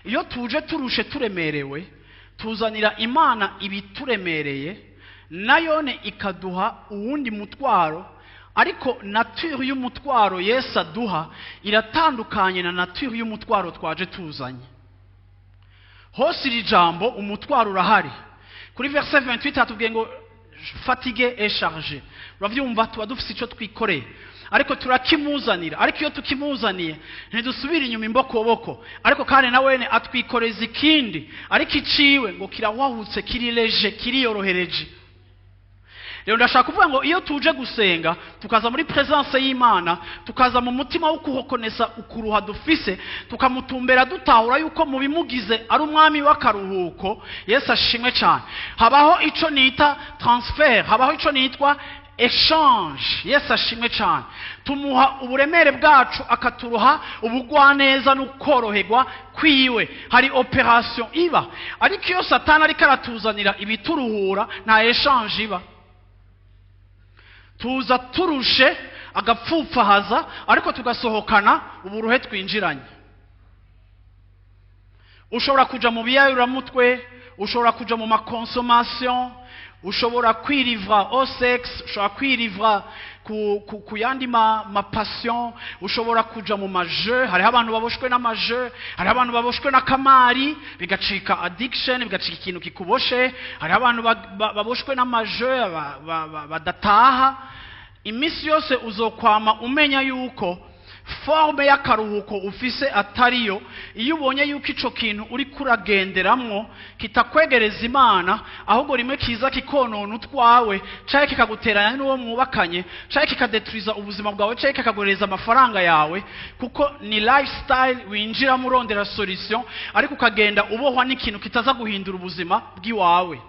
iyo tuje turushe turemerewe tuzanira Imana ibituremereye nayone ikaduha uwundi mutwaro, ariko nature y'umutwaro Yesu aduha iratandukanye na nature y'umutwaro twaje tuzanye. Hose iri jambo umutwaro urahari. Kuri verset 28 atubwiye ngo fatigué et chargé. Uravyumva tuba dufise ico twikoreye, ariko turakimuzanira. Ariko iyo tukimuzaniye ntidusubira inyuma imbokoboko, ariko kandi nawene atwikoreza ikindi, ariko iciwe ngo kirawahutse, kiri leje, kiri yorohereje. Rero ndashaka kuvuga ngo iyo tuje gusenga tukaza muri presence y'Imana, tukaza mu mutima wo kuhokonesa ukuruha dufise, tukamutumbera dutahura yuko mu bimugize ari umwami w'akaruhuko. Yesu ashimwe cyane. Habaho ico nita transfer, habaho ico nitwa exchange. Yesu ashimwe cyane. Tumuha uburemere bwacu akaturuha ubugwaneza n'ukoroherwa kwiwe. Hari operation iba, ariko iyo Satani ariko aratuzanira ibituruhura nta exchange iba. Tuza turushe agapfupfahaza, ariko tugasohokana uburuhe twinjiranye. Ushobora kuja mu biyayuramutwe, ushobora kuja mu maconsommation, ushobora kwirivra au sexe, ushobora kwirivra ku yandi ma passion, ushobora kuja mu majeu. Hariho abantu baboshwe n'amajeu, hariho abantu baboshwe n'akamari bigacika addiction, bigacika ikintu kikuboshe. Hariho abantu baboshwe n'amajeu badataha. Imisi yose uzokwama umenya yuko forme y'akaruhuko ufise atariyo. Iyo ubonye yuko ico kintu uri kuragenderamwo kitakwegereza Imana, ahubwo rimwe kiza kikonona utwawe, canke kikaguteranya n'uwo mwubakanye, canke kikadetruiza ubuzima bwawe, canke kikagoreza amafaranga yawe, kuko ni lifestyle winjira murondera solution, ariko ukagenda ubohwa n'ikintu kitaza guhindura ubuzima bw'iwawe.